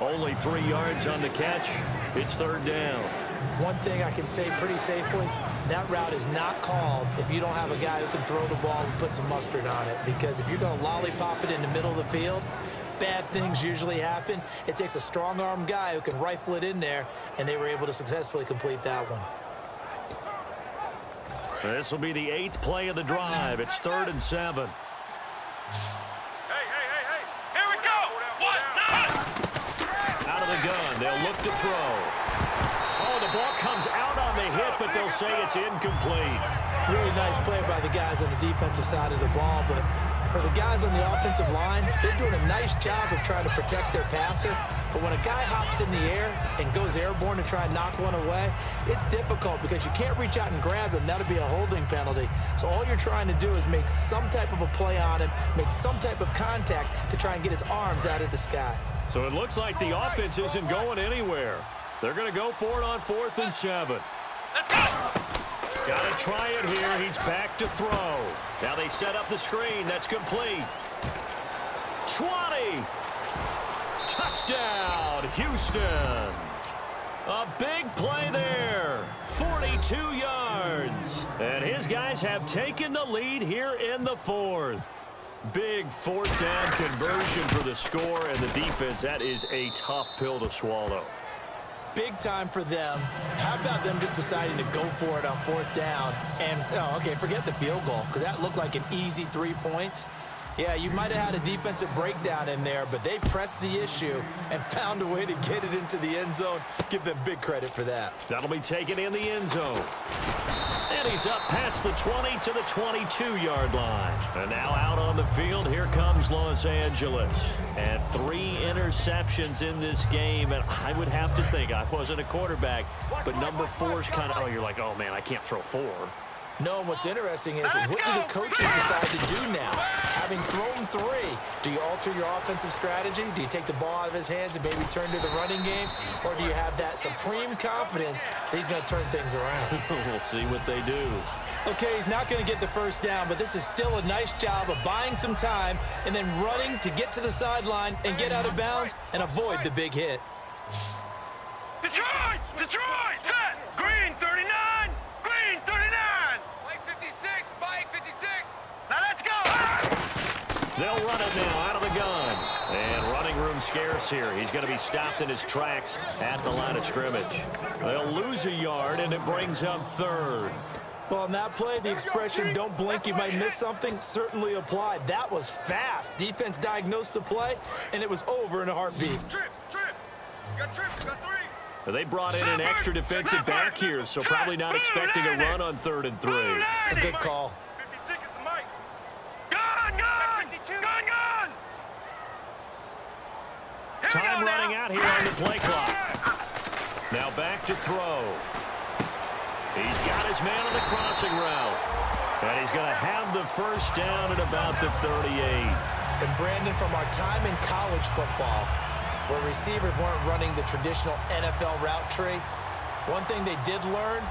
Only 3 yards on the catch. It's third down. One thing I can say pretty safely, that route is not called if you don't have a guy who can throw the ball and put some mustard on it. Because if you're going to lollipop it in the middle of the field, bad things usually happen. It takes a strong-arm guy who can rifle it in there, and they were able to successfully complete that one. This will be the 8th play of the drive. It's 3rd and 7. Hey. Here we go. Out of the gun. They'll say it's incomplete. Really nice play by the guys on the defensive side of the ball, but for the guys on the offensive line, they're doing a nice job of trying to protect their passer. But when a guy hops in the air and goes airborne to try and knock one away, it's difficult because you can't reach out and grab him. That'll be a holding penalty. So all you're trying to do is make some type of a play on him, make some type of contact to try and get his arms out of the sky. So it looks like the offense isn't going anywhere. They're going to go for it on 4th and 7. Got to try it here. He's back to throw. Now they set up the screen. That's complete. 20. Touchdown, Houston. A big play there. 42 yards. And his guys have taken the lead here in the 4th. Big 4th down conversion for the score, and the defense, that is a tough pill to swallow. Big time for them. How about them just deciding to go for it on 4th down? And, okay, forget the field goal, because that looked like an easy 3 points. Yeah, you might have had a defensive breakdown in there, but they pressed the issue and found a way to get it into the end zone. Give them big credit for that. That'll be taken in the end zone. And he's up past the 20 to the 22-yard line. And now out on the field, here comes Los Angeles. And 3 interceptions in this game. And I would have to think, I wasn't a quarterback, but number 4 is kind of, you're like, oh, man, I can't throw 4. No, what's interesting is what do the coaches decide to do now? Having thrown 3, do you alter your offensive strategy? Do you take the ball out of his hands and maybe turn to the running game? Or do you have that supreme confidence that he's going to turn things around? We'll see what they do. Okay, he's not going to get the first down, but this is still a nice job of buying some time and then running to get to the sideline and get out of bounds and avoid the big hit. Detroit! Detroit! Set! Green 39! Green 39! Mike 56, Mike 56. Now let's go! They'll run it now out of the gun. And running room scarce here. He's going to be stopped in his tracks at the line of scrimmage. They'll lose a yard, and it brings up 3rd. Well, on that play, the expression, don't blink, you might miss something, certainly applied. That was fast. Defense diagnosed the play, and it was over in a heartbeat. Trip. You got trip, you got 3. They brought in an extra defensive back here, so probably not expecting a run on 3rd and 3. A good call. 56 is the Mike. Gun! Time running out here on the play clock. Now back to throw. He's got his man on the crossing route. And he's going to have the first down at about the 38. And Brandon, from our time in college football, where receivers weren't running the traditional NFL route tree, one thing they did learn,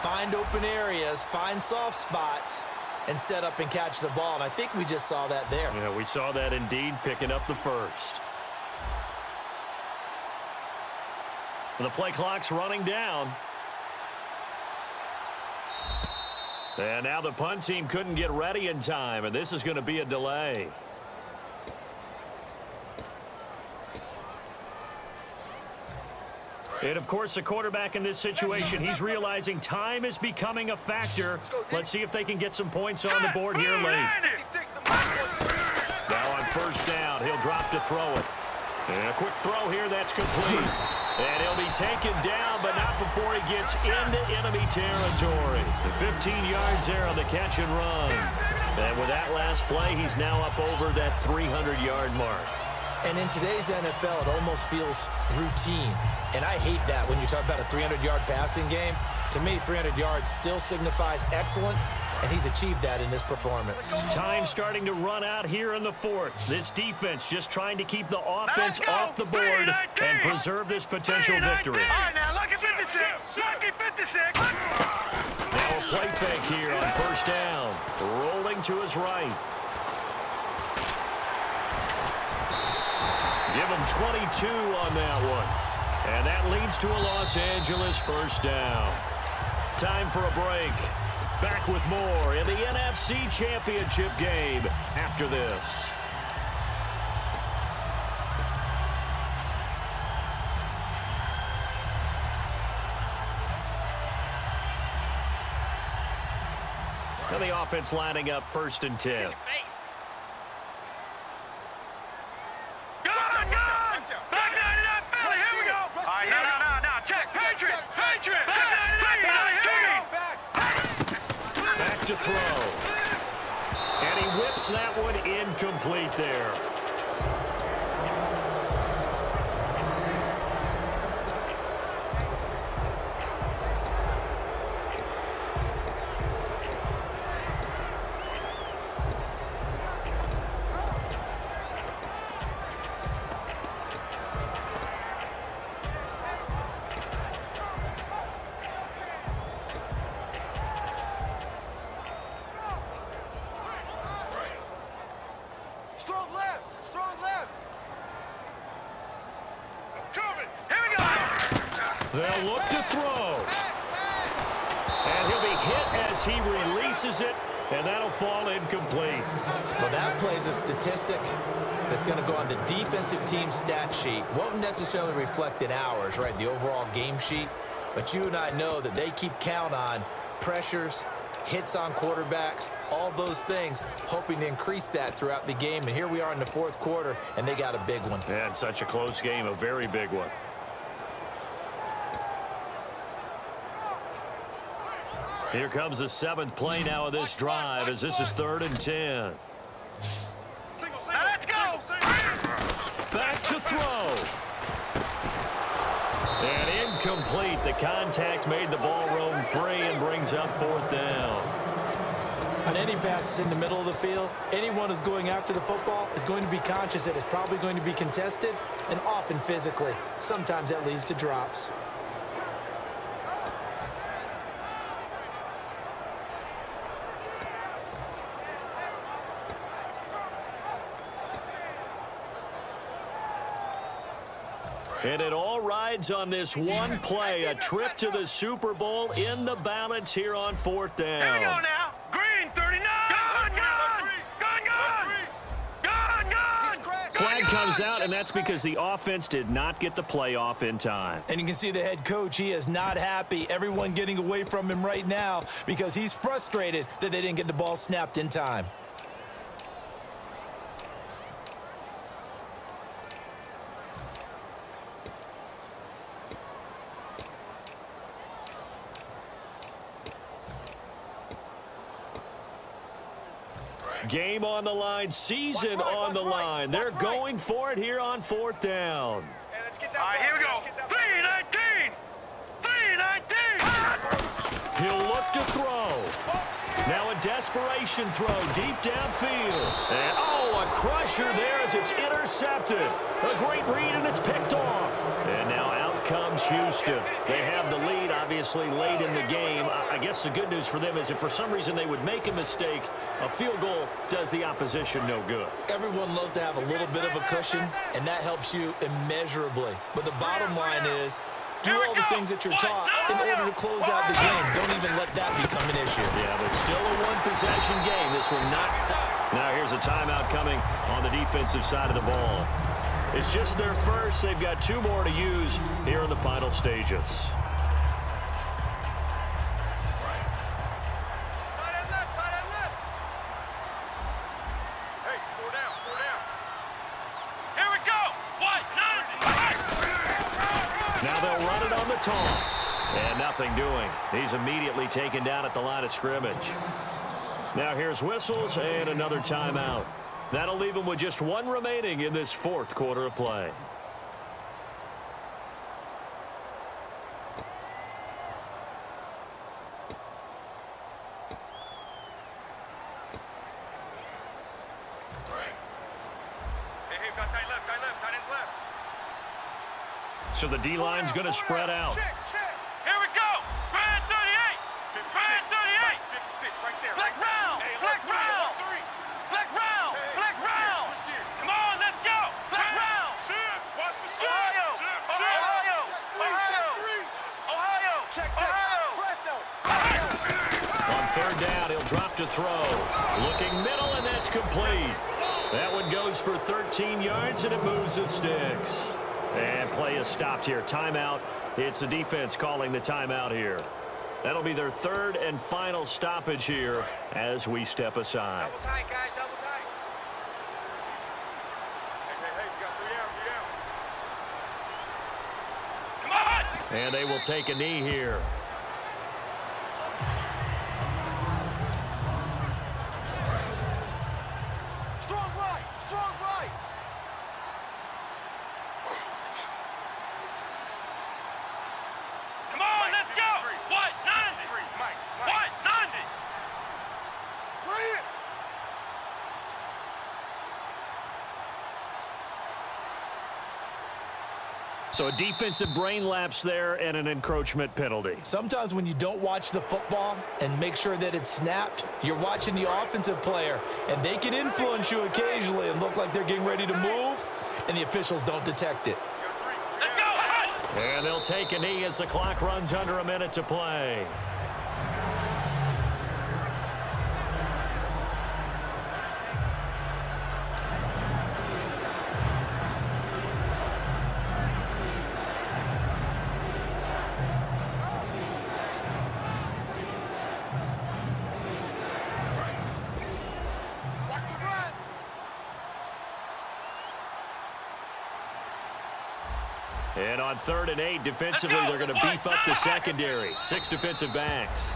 find open areas, find soft spots, and set up and catch the ball. And I think we just saw that there. Yeah, we saw that indeed, picking up the first. And the play clock's running down. And now the punt team couldn't get ready in time, and this is going to be a delay. And, of course, the quarterback in this situation, he's realizing time is becoming a factor. Let's see if they can get some points on the board here late. Now on first down, he'll drop to throw it. And a quick throw here, that's complete. And he'll be taken down, but not before he gets into enemy territory. 15 yards there on the catch and run. And with that last play, he's now up over that 300-yard mark. And in today's NFL, it almost feels routine. And I hate that when you talk about a 300-yard passing game. To me, 300 yards still signifies excellence, and he's achieved that in this performance. Time starting to run out here in the fourth. This defense just trying to keep the offense off the board and preserve this potential victory. All right, now, lucky 56. Lucky 56. Now a play fake here on first down. Rolling to his right. Give him 22 on that one. And that leads to a Los Angeles first down. Time for a break. Back with more in the NFC Championship game after this. Now the offense lining up 1st and 10. Tips that one incomplete there. Strong left. Strong left. Coming. Here we go. They'll look to throw. And he'll be hit as he releases it, and that'll fall incomplete. Well, that plays a statistic that's going to go on the defensive team stat sheet. Won't necessarily reflect in ours, right, the overall game sheet. But you and I know that they keep count on pressures, hits on quarterbacks, all those things, hoping to increase that throughout the game. And here we are in the fourth quarter, and they got a big one. And such a close game, a very big one. Here comes the 7th play now of this drive as this is 3rd and 10. Now let's go. Back to throw. And incomplete. The contact made the ball roam free and brings up 4th down. On any passes in the middle of the field, anyone who's going after the football is going to be conscious that it's probably going to be contested and often physically. Sometimes that leads to drops. And it all rides on this one play, a trip to the Super Bowl in the balance here on 4th down. Here we go now. Green 39. Gone, gone. Gone, gone. Gone, gone. Flag comes out, and that's because the offense did not get the play off in time. And you can see the head coach, he is not happy. Everyone getting away from him right now because he's frustrated that they didn't get the ball snapped in time. Game on the line, season on the line. They're going for it here on 4th down. Hey, let's get All that right, here we go. 319. 319. He'll look to throw. Now a desperation throw deep downfield. And, oh, a crusher there as it's intercepted. A great read, and it's picked off. And now out comes Houston. They have the lead, obviously, late in the game. I guess the good news for them is if for some reason they would make a mistake, a field goal does the opposition no good. Everyone loves to have a little bit of a cushion, and that helps you immeasurably. But the bottom line is, do all the things that you're taught in order to close out the game. Don't even let that become an issue. Yeah, but still a one-possession game. This will not fall. Now here's a timeout coming on the defensive side of the ball. It's just their first. They've got 2 more to use here in the final stages. Now they'll run it on the toss. And nothing doing. He's immediately taken down at the line of scrimmage. Now here's whistles and another timeout. That'll leave him with just 1 remaining in this 4th quarter of play. Hey, got tight left, tight ends left. So the D-line's going to spread out. Check, check. Here we go. Brad 38. Brad 38. 56 right there. Flex round. Flex round. Flex round. Flex round. Come on, let's go. Flex round. Watch the shit. Ohio. Ohio. Ohio. Check, Ohio. Presto. On 3rd down, he'll drop to throw. Looking middle, and that's complete. That one goes for 13 yards, and it moves the sticks. And play is stopped here. Timeout. It's the defense calling the timeout here. That'll be their 3rd and final stoppage here as we step aside. Double tight, guys, double tight. Hey, we got 3 down. Come on. And they will take a knee here. Strong right. Strong right. Come on, let's go. What? 90. What? 90. Bring it. So a defensive brain lapse there and an encroachment penalty. Sometimes when you don't watch the football and make sure that it's snapped, you're watching the offensive player, and they can influence you occasionally and look like they're getting ready to move, and the officials don't detect it. Let's go. And they'll take a knee as the clock runs under a minute to play. Watch the run. And on 3rd and 8, defensively, they're going to beef up the secondary. 6 defensive backs.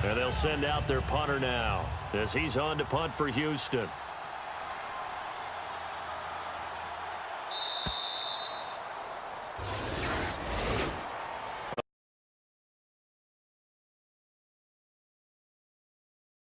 And they'll send out their punter now as he's on to punt for Houston.